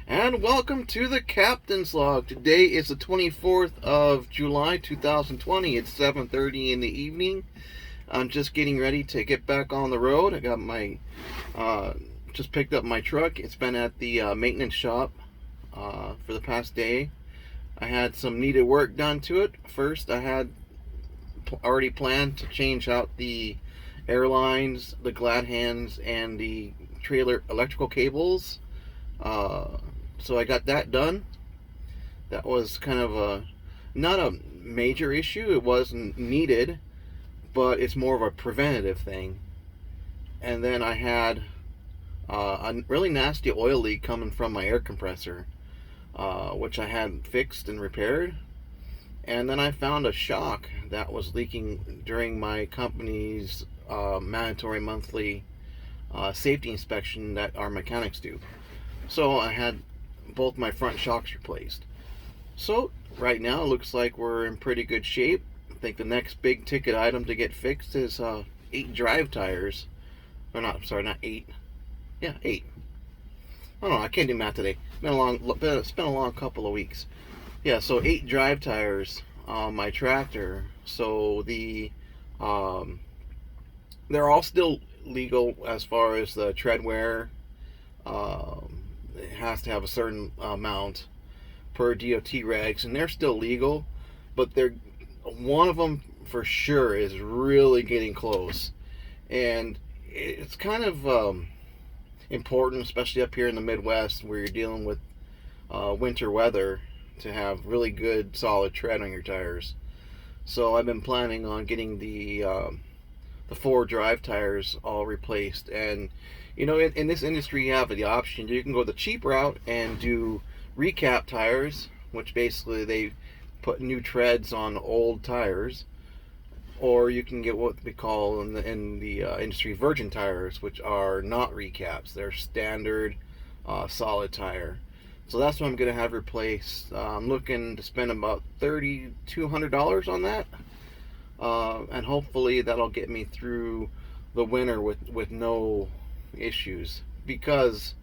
And welcome to the Captain's Log. Today is the 24th of July 2020. It's 7:30 in the evening. I'm just getting ready to get back on the road. I got my just picked up my truck. It's been at the maintenance shop for the past day. I had some needed work done to it. First, I had already planned to change out the airlines, the glad hands, and the trailer electrical cables. Uh, so I got that done. That was kind of a not a major issue. It wasn't needed, but it's more of a preventative thing. And then I had a really nasty oil leak coming from my air compressor, which I had fixed and repaired. And then I found a shock that was leaking during my company's mandatory monthly safety inspection that our mechanics do. So I had both my front shocks replaced. So right now it looks like we're in pretty good shape. I think the next big ticket item to get fixed is 8 drive tires. Or not, sorry, not 8. Yeah, 8. I don't know, I can't do math today. It's been a long couple of weeks. Yeah, so 8 drive tires on my tractor. So um, they're all still legal as far as the tread wear. It has to have a certain amount per DOT regs, and they're still legal, but they're one of them for sure is really getting close, and it's kind of important, especially up here in the Midwest where you're dealing with winter weather, to have really good solid tread on your tires. So I've been planning on getting the 4 drive tires all replaced. And in this industry, you have the option. You can go the cheap route and do recap tires, which basically they put new treads on old tires, or you can get what we call in the industry virgin tires, which are not recaps. They're standard solid tire. So that's what I'm going to have replaced. I'm looking to spend about $3,200 on that. And hopefully that'll get me through the winter with no issues, because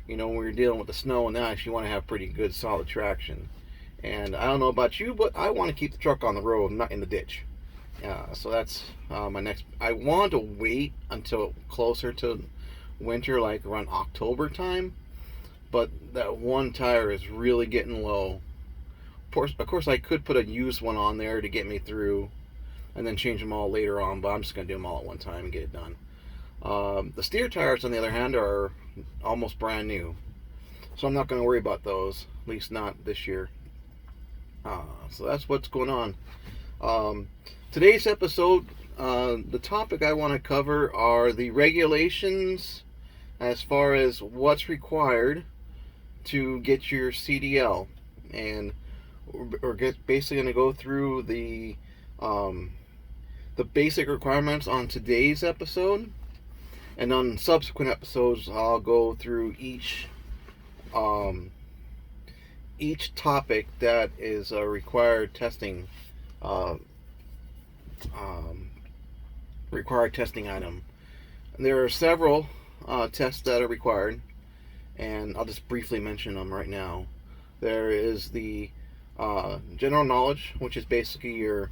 when you're dealing with the snow and the ice, you want to have pretty good solid traction. And I don't know about you, but I want to keep the truck on the road, not in the ditch. So that's my next. I want to wait until closer to winter, like around October time, but that one tire is really getting low. Of course, I could put a used one on there to get me through, and then change them all later on, but I'm just going to do them all at one time and get it done. The steer tires, on the other hand, are almost brand new, so I'm not going to worry about those, at least not this year. So that's what's going on. Today's episode, the topic I want to cover are the regulations as far as what's required to get your CDL, and we're basically going to go through the basic requirements on today's episode, and on subsequent episodes I'll go through each topic that is a required testing item. And there are several tests that are required, and I'll just briefly mention them right now. There is the general knowledge, which is basically your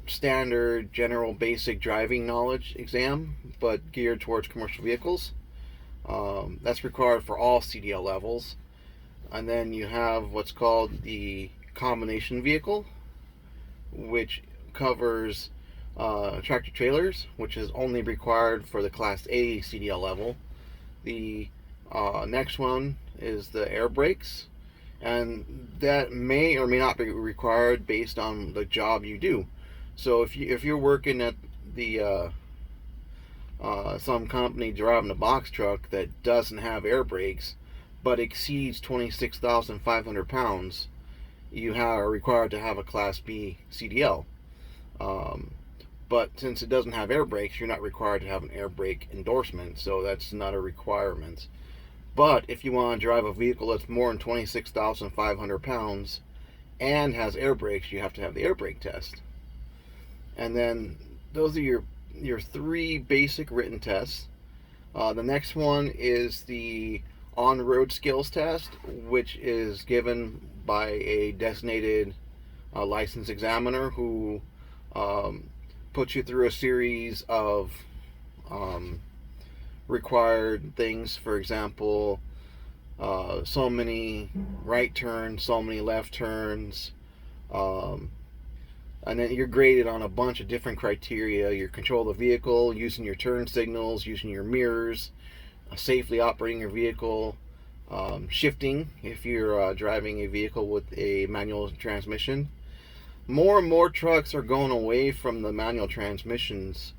standard general basic driving knowledge exam, but geared towards commercial vehicles. That's required for all CDL levels. And then you have what's called the combination vehicle, which covers tractor trailers, which is only required for the Class A CDL level. The next one is the air brakes, and that may or may not be required based on the job you do. So if you're working at the some company driving a box truck that doesn't have air brakes but exceeds 26,500 pounds, you are required to have a Class B CDL. But since it doesn't have air brakes, you're not required to have an air brake endorsement, so that's not a requirement. But if you want to drive a vehicle that's more than 26,500 pounds and has air brakes, you have to have the air brake test. And then those are your 3 basic written tests. The next one is the on-road skills test, which is given by a designated license examiner who um, puts you through a series of um, required things. For example, so many right turns, so many left turns, um, and then you're graded on a bunch of different criteria. Your control of the vehicle, using your turn signals, using your mirrors, safely operating your vehicle, shifting if you're driving a vehicle with a manual transmission. More and more trucks are going away from the manual transmissions.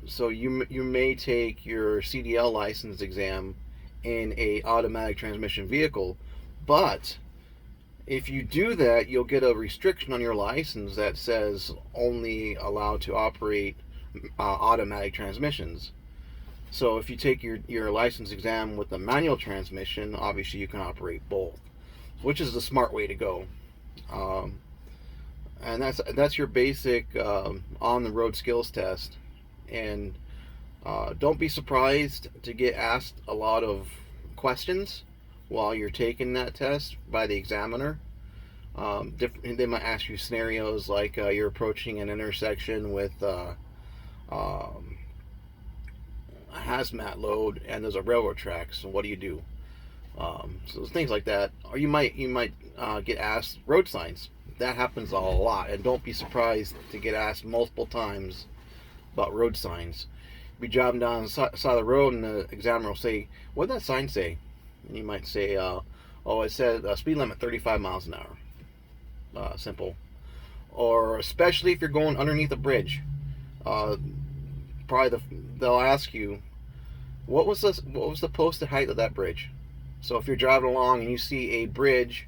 So you may take your CDL license exam in a automatic transmission vehicle, but if you do that, you'll get a restriction on your license that says only allowed to operate automatic transmissions. So if you take your license exam with the manual transmission, obviously you can operate both, which is the smart way to go. Um, and that's your basic on-the-road skills test. And don't be surprised to get asked a lot of questions while you're taking that test by the examiner. They might ask you scenarios like you're approaching an intersection with um, a hazmat load and there's a railroad track. So what do you do? So things like that. Or you might get asked road signs. That happens a lot, and don't be surprised to get asked multiple times about road signs. Be driving down the side of the road, and the examiner will say, "What did that sign say?" And you might say, "Oh, it said speed limit 35 miles an hour." Simple. Or especially if you're going underneath a bridge, they'll ask you, "What was the posted height of that bridge?" So if you're driving along and you see a bridge,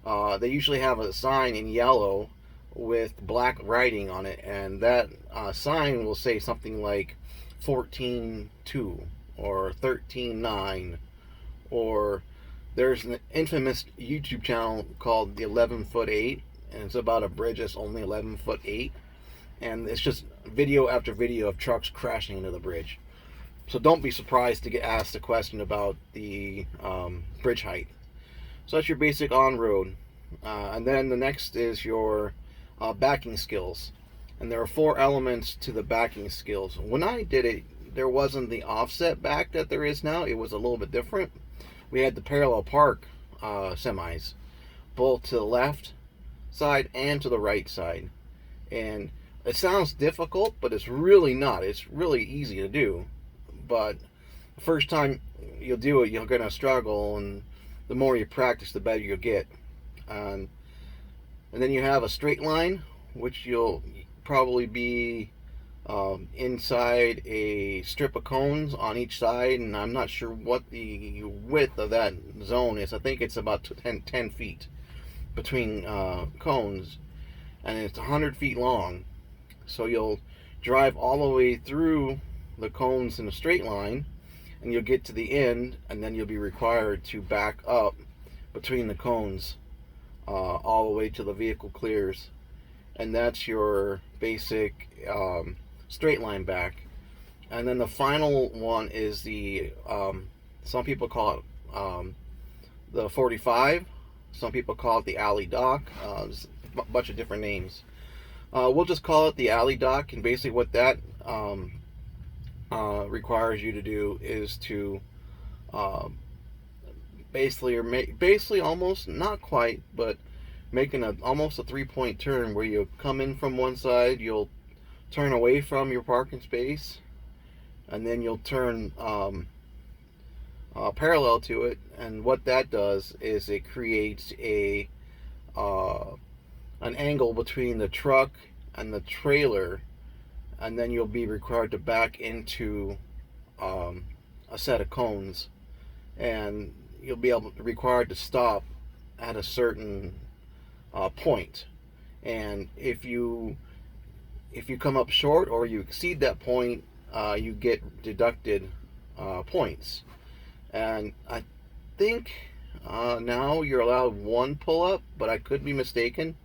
they usually have a sign in yellow with black writing on it, and that sign will say something like 14.2 or 13.9, or there's an infamous YouTube channel called the 11'8", and it's about a bridge that's only 11'8", and it's just video after video of trucks crashing into the bridge. So don't be surprised to get asked a question about the bridge height. So that's your basic on-road. And then the next is your backing skills. And there are 4 elements to the backing skills. When I did it, there wasn't the offset back that there is now. It was a little bit different. We had the parallel park semis, both to the left side and to the right side. And it sounds difficult, but it's really not. It's really easy to do. But the first time you'll do it, you're going to struggle, and the more you practice, the better you'll get. And then you have a straight line, which you'll probably be inside a strip of cones on each side, and I'm not sure what the width of that zone is. I think it's about 10 feet between cones, and it's 100 feet long. So you'll drive all the way through the cones in a straight line, and you'll get to the end, and then you'll be required to back up between the cones all the way till the vehicle clears. And that's your basic straight line back. And then the final one is the some people call it the 45, some people call it the alley dock. There's a bunch of different names. We'll just call it the alley dock, and basically what that requires you to do is to basically almost, not quite, but making almost a 3-point turn where you come in from one side, you'll turn away from your parking space, and then you'll turn parallel to it. And what that does is it creates an angle between the truck and the trailer, and then you'll be required to back into a set of cones, and you'll be required to stop at a certain point. And if you come up short or you exceed that point, you get deducted points. And I think now you're allowed 1 pull-up, but I could be mistaken,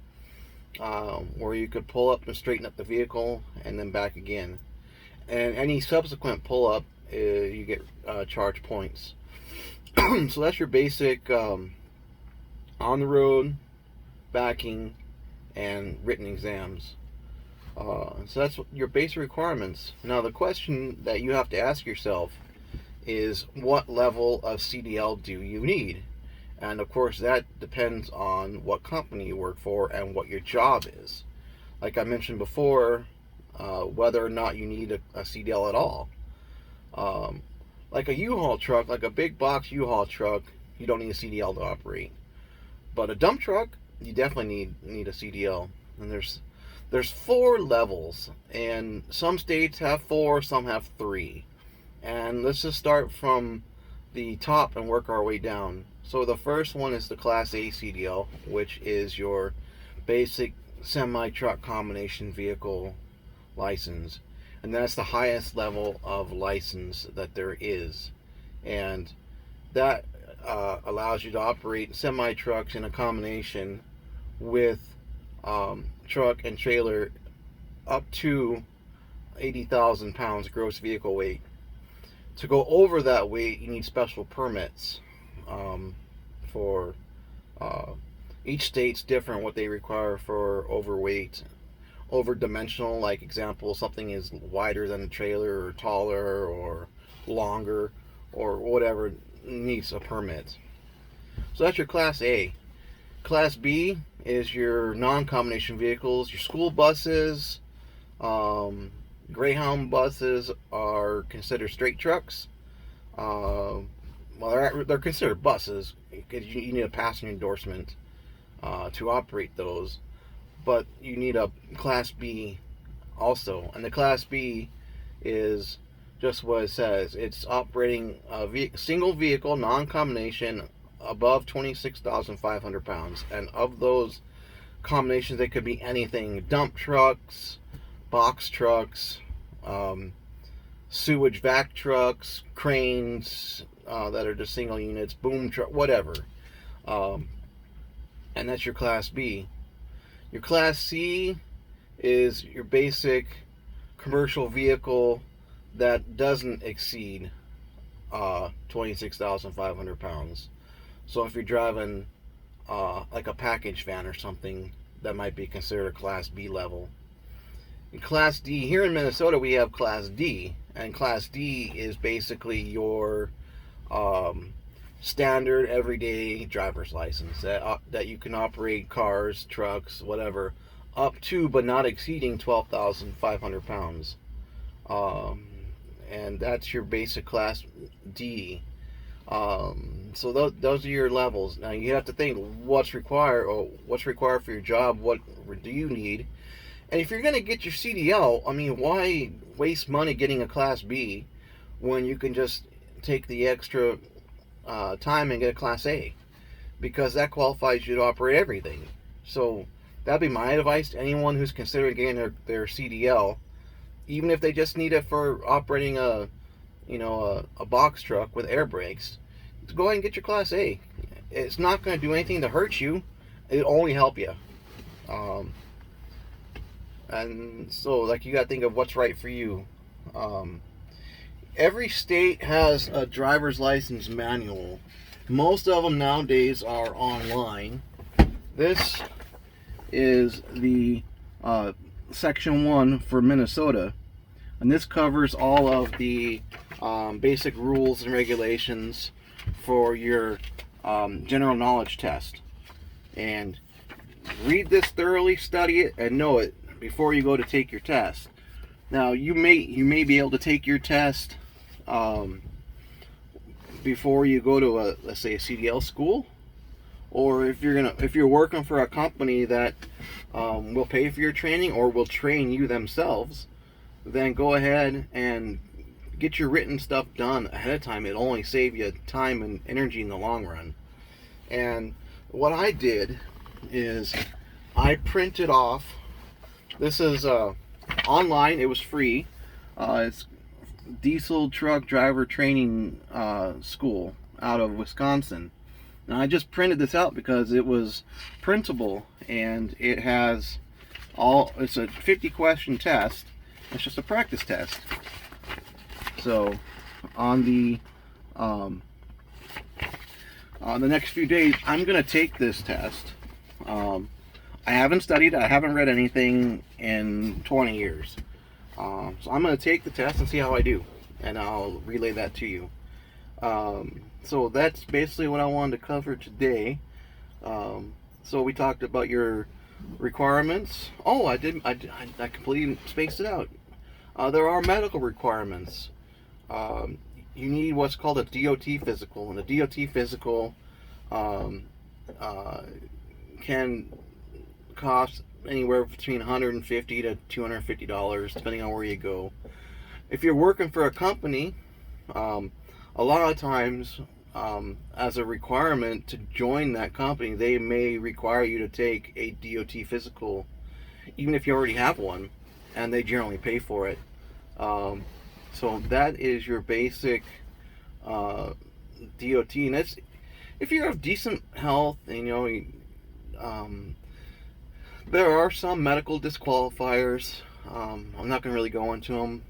where you could pull up and straighten up the vehicle and then back again. And any subsequent pull-up, you get charged points. So that's your basic on the road, backing, and written exams. So that's your basic requirements. Now the question that you have to ask yourself is, what level of CDL do you need? And of course that depends on what company you work for and what your job is. Like I mentioned before, whether or not you need a CDL at all. Like a U-Haul truck, like a big box U-Haul truck, you don't need a CDL to operate. But a dump truck, you definitely need a CDL. And there's 4 levels, and some states have 4, some have 3. And let's just start from the top and work our way down. So the first one is the Class A CDL, which is your basic semi-truck combination vehicle license. And that's the highest level of license that there is. And that allows you to operate semi-trucks in a combination with truck and trailer up to 80,000 pounds gross vehicle weight. To go over that weight, you need special permits for each state's different what they require for overweight. Over dimensional, like example, something is wider than a trailer or taller or longer or whatever, needs a permit. So that's your Class A. Class B is your non-combination vehicles. Your school buses, Greyhound buses are considered straight trucks. Well, they're considered buses because you need a passenger endorsement to operate those. But you need a Class B also. And the Class B is just what it says. It's operating a single vehicle, non-combination, above 26,500 pounds. And of those combinations, they could be anything. Dump trucks, box trucks, sewage vac trucks, cranes that are just single units, boom truck, whatever. And that's your Class B. Your Class C is your basic commercial vehicle that doesn't exceed 26,500 pounds. So if you're driving like a package van or something, that might be considered a Class B level. In Class D, here in Minnesota, we have Class D, and Class D is basically your standard everyday driver's license that you can operate cars, trucks, whatever, up to but not exceeding 12,500 pounds. And that's your basic Class D. So those are your levels. Now you have to think what's required for your job. What do you need? And if you're going to get your CDL, I mean, why waste money getting a Class B when you can just take the extra time and get a Class A? Because that qualifies you to operate everything. So that'd be my advice to anyone who's considering getting their CDL, even if they just need it for operating a box truck with air brakes. To go ahead and get your Class A. It's not going to do anything to hurt you. It'll only help you. And so, like, you got to think of what's right for you. Every state has a driver's license manual. Most of them nowadays are online. This is the Section 1 for Minnesota. And this covers all of the basic rules and regulations for your general knowledge test. And read this thoroughly, study it, and know it before you go to take your test. Now you may be able to take your test before you go to let's say a CDL school, or if you're working for a company that will pay for your training or will train you themselves, then go ahead and get your written stuff done ahead of time. It'll only save you time and energy in the long run. And what I did is I printed off. This is online. It was free. It's Diesel Truck Driver Training School out of Wisconsin. And I just printed this out because it was printable, and it has it's a 50 question test. It's just a practice test. So on the the next few days, I'm going to take this test. I haven't studied, I haven't read anything in 20 years. So I'm going to take the test and see how I do, and I'll relay that to you. So that's basically what I wanted to cover today. So we talked about your requirements. Oh, I completely spaced it out. There are medical requirements. You need what's called a DOT physical, and a DOT physical can cost anywhere between $150 to $250, depending on where you go. If you're working for a company, a lot of times, as a requirement to join that company, they may require you to take a DOT physical, even if you already have one, and they generally pay for it. So that is your basic DOT, and that's if you have decent health. There are some medical disqualifiers. I'm not going to really go into them.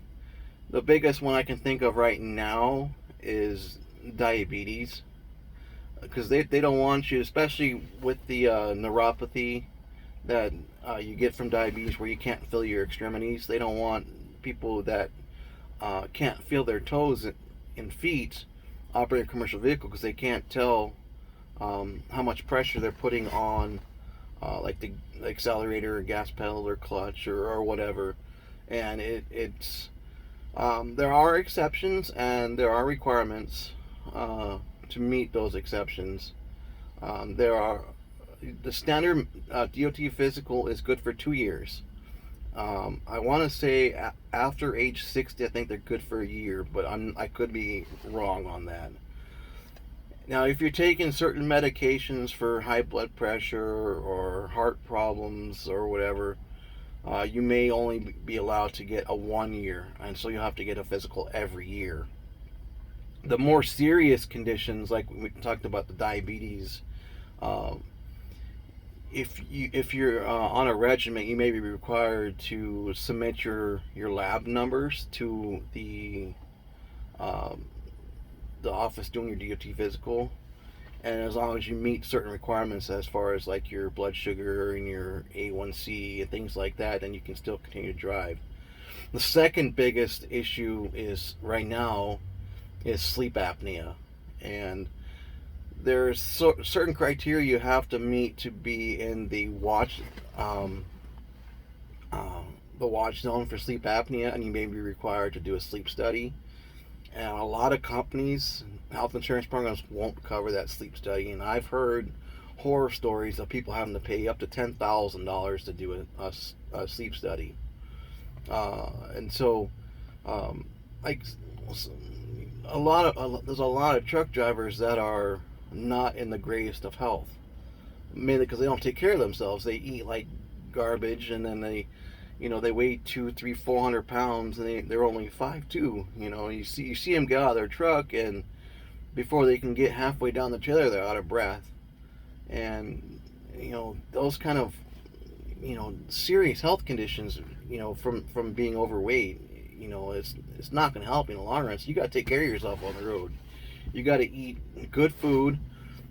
The biggest one I can think of right now is diabetes, because they don't want you, especially with the neuropathy that you get from diabetes, where you can't feel your extremities. They don't want people that can't feel their toes and feet operate a commercial vehicle, because they can't tell how much pressure they're putting on like the accelerator or gas pedal or clutch or whatever. And it's there are exceptions and there are requirements to meet those exceptions. The standard DOT physical is good for 2 years. I want to say after age 60, I think they're good for a year, but I could be wrong on that. Now, if you're taking certain medications for high blood pressure or heart problems or whatever, you may only be allowed to get a 1 year, and so you'll have to get a physical every year. The more serious conditions, like we talked about the diabetes, if you're on a regimen, you may be required to submit your lab numbers to the office doing your DOT physical, and as long as you meet certain requirements as far as like your blood sugar and your A1C and things like that, then you can still continue to drive. The second biggest issue is right now is sleep apnea, and there's certain criteria you have to meet to be in the watch zone for sleep apnea, and you may be required to do a sleep study. And a lot of companies, health insurance programs, won't cover that sleep study. And I've heard horror stories of people having to pay up to $10,000 to do a sleep study. And so, like, there's a lot of truck drivers that are not in the greatest of health, mainly because they don't take care of themselves. They eat like garbage, and then they weigh 200, 300, 400 pounds, and they're only 5'2". You see them get out of their truck, and before they can get halfway down the trailer, they're out of breath. And those kind of serious health conditions, from being overweight, it's not going to help in the long run. So you got to take care of yourself on the road. You got to eat good food,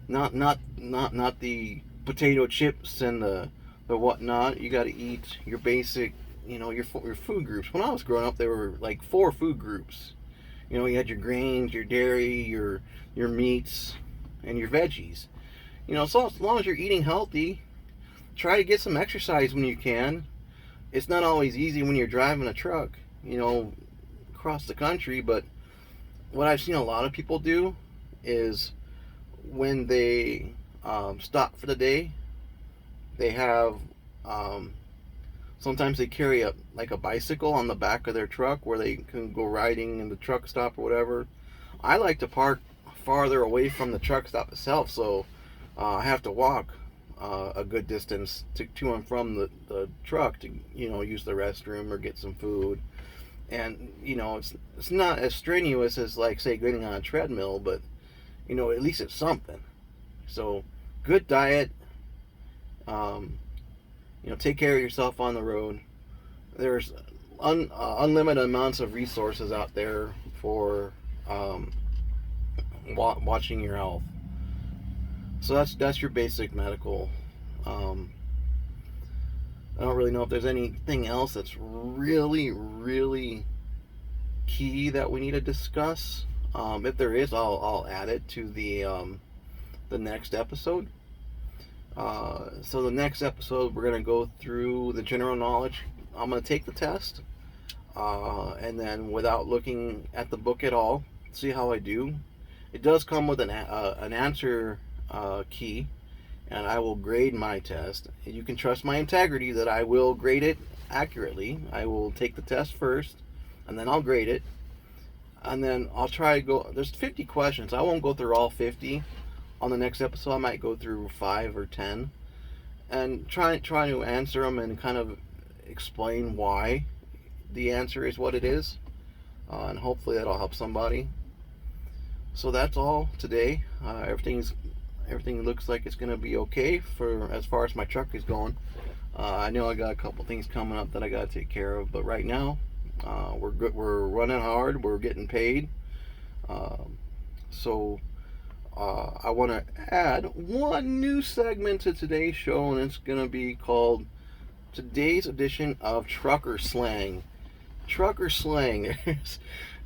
not the potato chips and the whatnot. You got to eat your basic, your food groups. When I was growing up, there were like 4 food groups. You had your grains, your dairy, your meats, and your veggies. So as long as you're eating healthy, try to get some exercise when you can. It's not always easy when you're driving a truck, across the country, but what I've seen a lot of people do is when they stop for the day, they have sometimes they carry a bicycle on the back of their truck where they can go riding in the truck stop or whatever. I like to park farther away from the truck stop itself, so I have to walk a good distance to and from the truck to use the restroom or get some food. And it's not as strenuous as, like, say, getting on a treadmill, but at least it's something. So good diet. Take care of yourself on the road. There's unlimited amounts of resources out there for watching your health. So that's your basic medical. Um, I don't really know if there's anything else that's really key that we need to discuss. If there is, I'll add it to the next episode. So the next episode, we're gonna go through the general knowledge. I'm gonna take the test, and then without looking at the book at all, see how I do. It does come with an answer key, and I will grade my test. You can trust my integrity that I will grade it accurately. I will take the test first, and then I'll grade it, and then I'll try to go. There's 50 questions. I won't go through all 50. On the next episode, I might go through 5 or 10, and try to answer them and kind of explain why the answer is what it is, and hopefully that'll help somebody. So that's all today. Everything looks like it's gonna be okay for as far as my truck is going. I know I got a couple things coming up that I gotta take care of, but right now we're good. We're running hard. We're getting paid. So I want to add one new segment to today's show, and it's gonna be called today's edition of Trucker Slang. Trucker slang. There's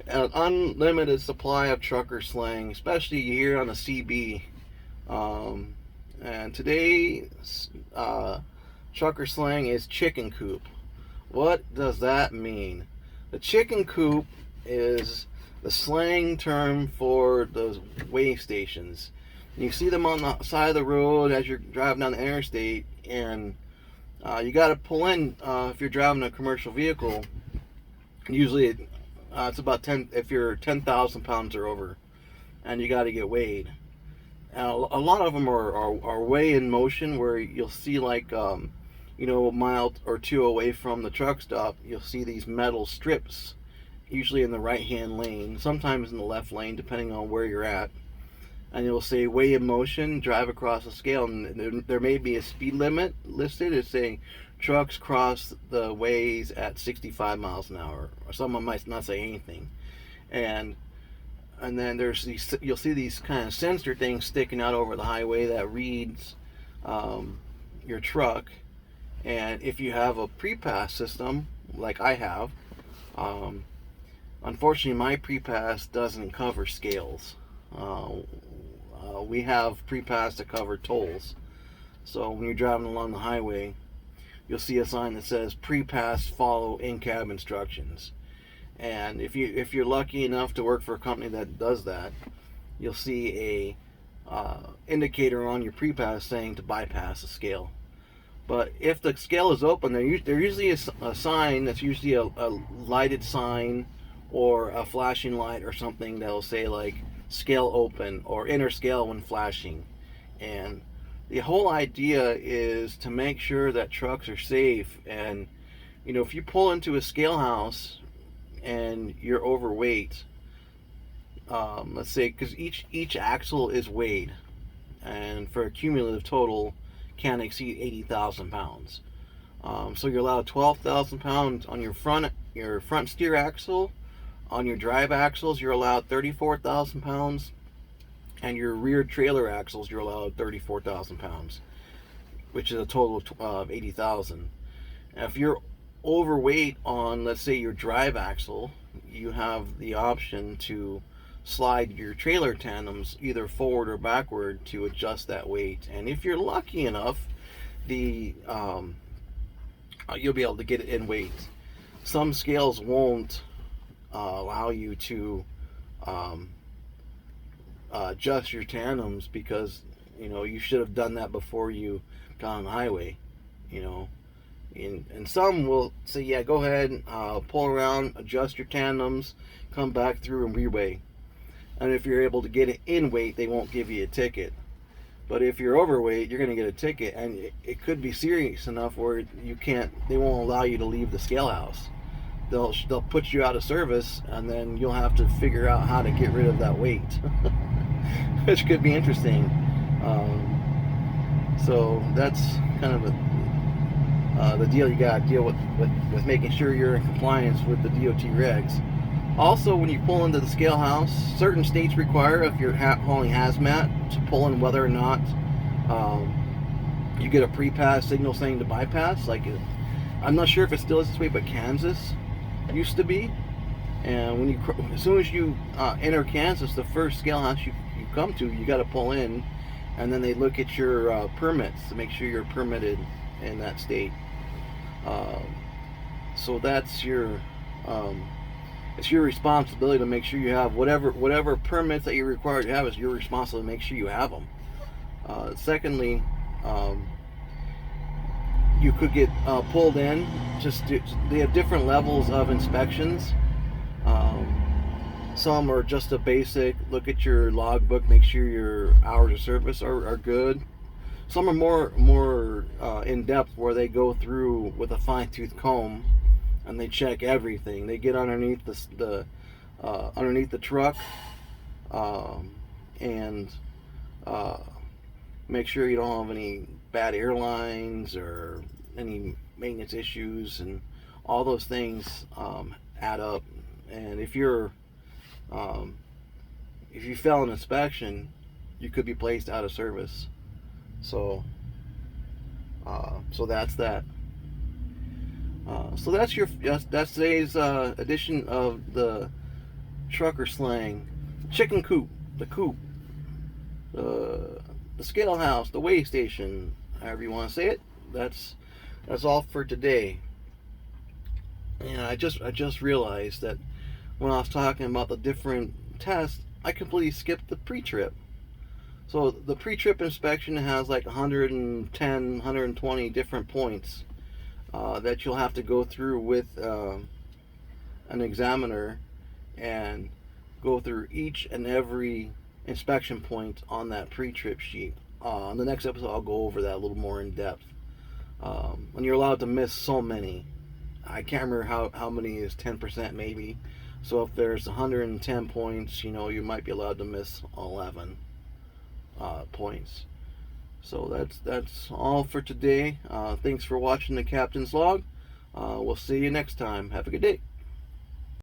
an unlimited supply of trucker slang, especially here on the CB. And today's trucker slang is chicken coop. What does that mean? The chicken coop is the slang term for those weigh stations. You see them on the side of the road as you're driving down the interstate, and you got to pull in if you're driving a commercial vehicle. Usually it's about 10 if you're 10,000 pounds or over, and you got to get weighed. And a lot of them are weigh in motion, where you'll see like a mile or two away from the truck stop, you'll see these metal strips, usually in the right hand lane, sometimes in the left lane depending on where you're at, and it'll say weigh in motion, drive across the scale, and there may be a speed limit listed. It's saying trucks cross the ways at 65 miles an hour, or someone might not say anything. And then there's these, you'll see these kind of sensor things sticking out over the highway that reads your truck. And if you have a pre-pass system like I have, unfortunately my pre-pass doesn't cover scales. We have pre-pass to cover tolls. So when you're driving along the highway, you'll see a sign that says pre-pass, follow in-cab instructions. And if you're lucky enough to work for a company that does that, you'll see a indicator on your pre-pass saying to bypass the scale. But if the scale is open, there usually is a sign that's usually a lighted sign or a flashing light or something that'll say like scale open or enter scale when flashing. And the whole idea is to make sure that trucks are safe. And if you pull into a scale house and you're overweight, let's say, because each axle is weighed, and for a cumulative total can't exceed 80,000 pounds. So you're allowed 12,000 pounds on your front steer axle. On your drive axles, you're allowed 34,000 pounds, and your rear trailer axles, you're allowed 34,000 pounds, which is a total of 80,000. If you're overweight on, let's say, your drive axle, you have the option to slide your trailer tandems either forward or backward to adjust that weight. And if you're lucky enough, you'll be able to get it in weight. Some scales won't allow you to adjust your tandems, because you should have done that before you got on the highway. And some will say, yeah, go ahead, pull around, adjust your tandems, come back through and reweigh. And if you're able to get it in weight, they won't give you a ticket. But if you're overweight, you're going to get a ticket, and it could be serious enough where they won't allow you to leave the scale house. They'll put you out of service, and then you'll have to figure out how to get rid of that weight, which could be interesting. So that's kind of the deal you got to deal with making sure you're in compliance with the DOT regs. Also, when you pull into the scale house, certain states require, if you're hauling hazmat, to pull in whether or not You get a pre-pass signal saying to bypass. Like, I'm not sure if it still is this way, but Kansas used to be. And when you, as soon as you enter Kansas, the first scale house you come to, you got to pull in, and then they look at your permits to make sure you're permitted in that state. So that's your, it's your responsibility to make sure you have whatever permits that you're required to have. Is your responsibility to make sure you have them. Secondly, you could get pulled in. They have different levels of inspections. Some are just a basic look at your logbook, make sure your hours of service are good. Some are more in depth, where they go through with a fine-tooth comb and they check everything. They get underneath underneath the truck and make sure you don't have any bad airlines or any maintenance issues, and all those things add up. And if you fail an inspection, you could be placed out of service. So that's that. So that's today's edition of the trucker slang: chicken coop, the coop, the scale house, the weigh station, however you want to say it. That's all for today. And I just realized that when I was talking about the different tests, I completely skipped the pre-trip. So the pre-trip inspection has like 110, 120 different points that you'll have to go through with an examiner, and go through each and every inspection point on that pre-trip sheet. On the next episode, I'll go over that a little more in depth. And you're allowed to miss so many. I can't remember how many is 10% maybe. So if there's 110 points, you might be allowed to miss 11 points. So that's all for today. Thanks for watching the Captain's Log. We'll see you next time. Have a good day.